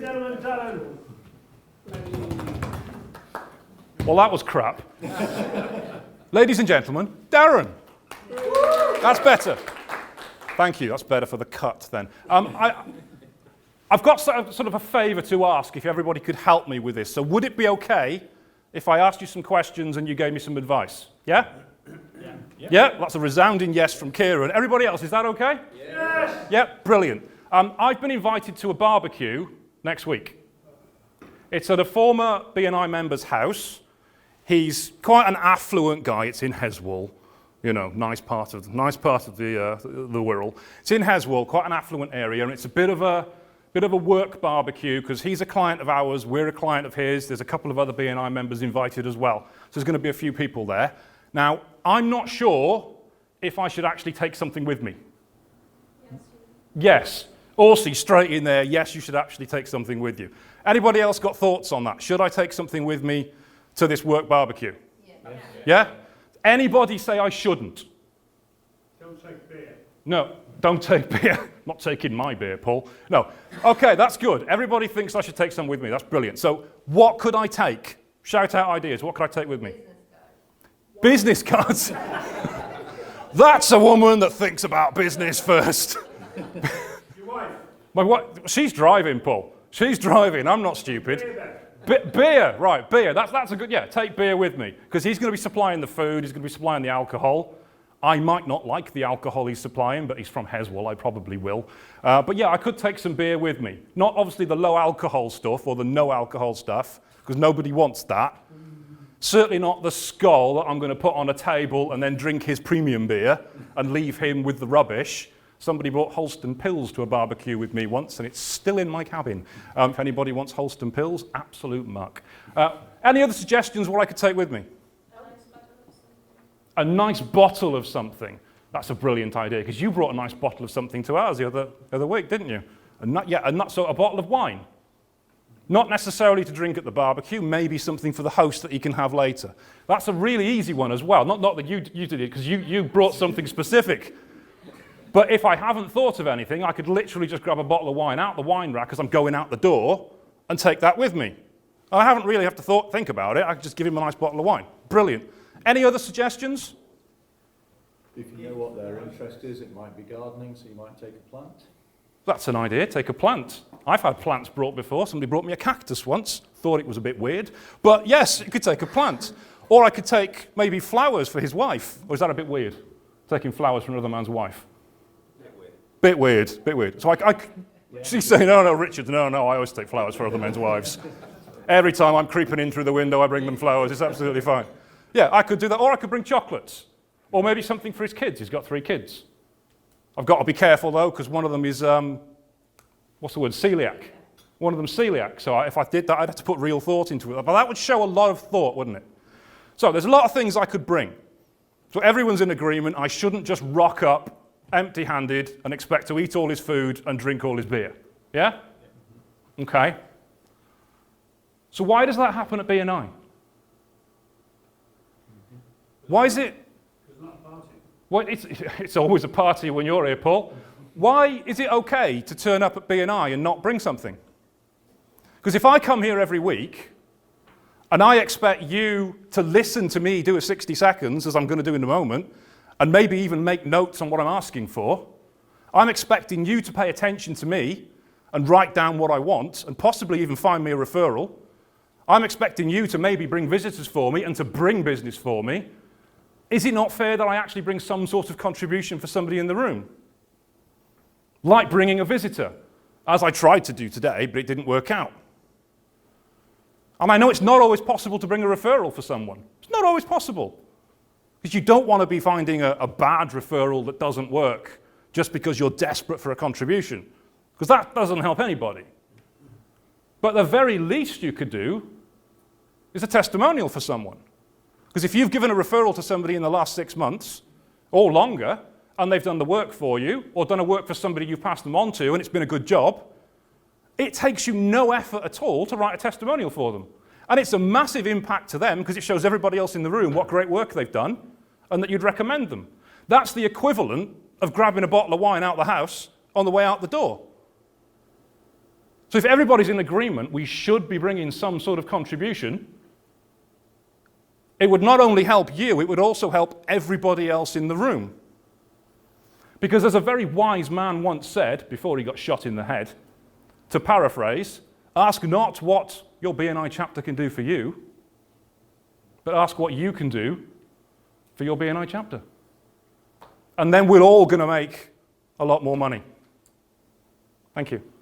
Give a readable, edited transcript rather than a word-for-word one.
gentlemen, Darren. Well, that was crap. Ladies and gentlemen, Darren. That's better. Thank you. That's better for the cut then. I've got sort of a favour to ask if everybody could help me with this. So would it be okay if I asked you some questions and you gave me some advice? Yeah? Yeah? That's a resounding yes from Kieran. Everybody else, is that okay? Yes! Yeah, brilliant. I've been invited to a barbecue next week. It's at a former BNI member's house. He's quite an affluent guy. It's in Heswall, you know, nice part of the Wirral. It's in Heswall, quite an affluent area, and it's a bit of a work barbecue because he's a client of ours, we're a client of his. There's a couple of other BNI members invited as well. So there's going to be a few people there. Now, I'm not sure if I should actually take something with me. Yes. Orsi, straight in there. Yes, you should actually take something with you. Anybody else got thoughts on that? Should I take something with me to this work barbecue? Yeah? Anybody say I shouldn't? Don't take beer. No, don't take beer. Not taking my beer, Paul. No. Okay, that's good. Everybody thinks I should take some with me. That's brilliant. So what could I take? Shout out ideas. What could I take with me? Business cards. That's a woman that thinks about business first. Your wife? My wife, she's driving, Paul. She's driving. I'm not stupid. Beer, right, beer. That's a good, yeah, take beer with me. Because he's going to be supplying the food, he's going to be supplying the alcohol. I might not like the alcohol he's supplying, but he's from Heswall, I probably will. But yeah, I could take some beer with me. Not obviously the low alcohol stuff or the no alcohol stuff, because nobody wants that. Certainly not the skull that I'm going to put on a table and then drink his premium beer and leave him with the rubbish. Somebody brought Holston Pills to a barbecue with me once, and it's still in my cabin. If anybody wants Holston Pills, absolute muck. Any other suggestions what I could take with me? A nice bottle of something. That's a brilliant idea, because you brought a nice bottle of something to ours the other week, didn't you? So a bottle of wine. Not necessarily to drink at the barbecue, maybe something for the host that he can have later. That's a really easy one as well. Not that you did it, because you brought something specific. But if I haven't thought of anything, I could literally just grab a bottle of wine out the wine rack as I'm going out the door and take that with me. I haven't really have to think about it. I could just give him a nice bottle of wine. Brilliant. Any other suggestions? If you know what their interest is, it might be gardening, so you might take a plant. That's an idea, take a plant. I've had plants brought before. Somebody brought me a cactus once. Thought it was a bit weird. But yes, you could take a plant. Or I could take maybe flowers for his wife. Or is that a bit weird? Taking flowers from another man's wife? Bit weird. So she's saying, no, Richard, no, I always take flowers for other men's wives. Every time I'm creeping in through the window, I bring them flowers. It's absolutely fine. Yeah, I could do that. Or I could bring chocolates. Or maybe something for his kids. He's got 3 kids. I've got to be careful, though, because one of them is, celiac. One of them's celiac. So if I did that, I'd have to put real thought into it. But that would show a lot of thought, wouldn't it? So there's a lot of things I could bring. So everyone's in agreement. I shouldn't just rock up empty-handed and expect to eat all his food and drink all his beer. Yeah? Okay. So why does that happen at BNI? Why is it? It's not a party. Well, it's always a party when you're here, Paul. Why is it okay to turn up at BNI and not bring something? Because if I come here every week and I expect you to listen to me do a 60 seconds, as I'm going to do in a moment, and maybe even make notes on what I'm asking for, I'm expecting you to pay attention to me and write down what I want and possibly even find me a referral. I'm expecting you to maybe bring visitors for me and to bring business for me. Is it not fair that I actually bring some sort of contribution for somebody in the room? Like bringing a visitor, as I tried to do today, but it didn't work out. And I know it's not always possible to bring a referral for someone. It's not always possible. Because you don't want to be finding a bad referral that doesn't work just because you're desperate for a contribution. Because that doesn't help anybody. But the very least you could do is a testimonial for someone. Because if you've given a referral to somebody in the last 6 months, or longer, and they've done the work for you, or done a work for somebody you've passed them on to, and it's been a good job, it takes you no effort at all to write a testimonial for them. And it's a massive impact to them because it shows everybody else in the room what great work they've done and that you'd recommend them. That's the equivalent of grabbing a bottle of wine out the house on the way out the door. So if everybody's in agreement, we should be bringing some sort of contribution. It would not only help you, it would also help everybody else in the room. Because as a very wise man once said, before he got shot in the head, to paraphrase, ask not what your BNI chapter can do for you, but ask what you can do for your BNI chapter. And then we're all going to make a lot more money. Thank you.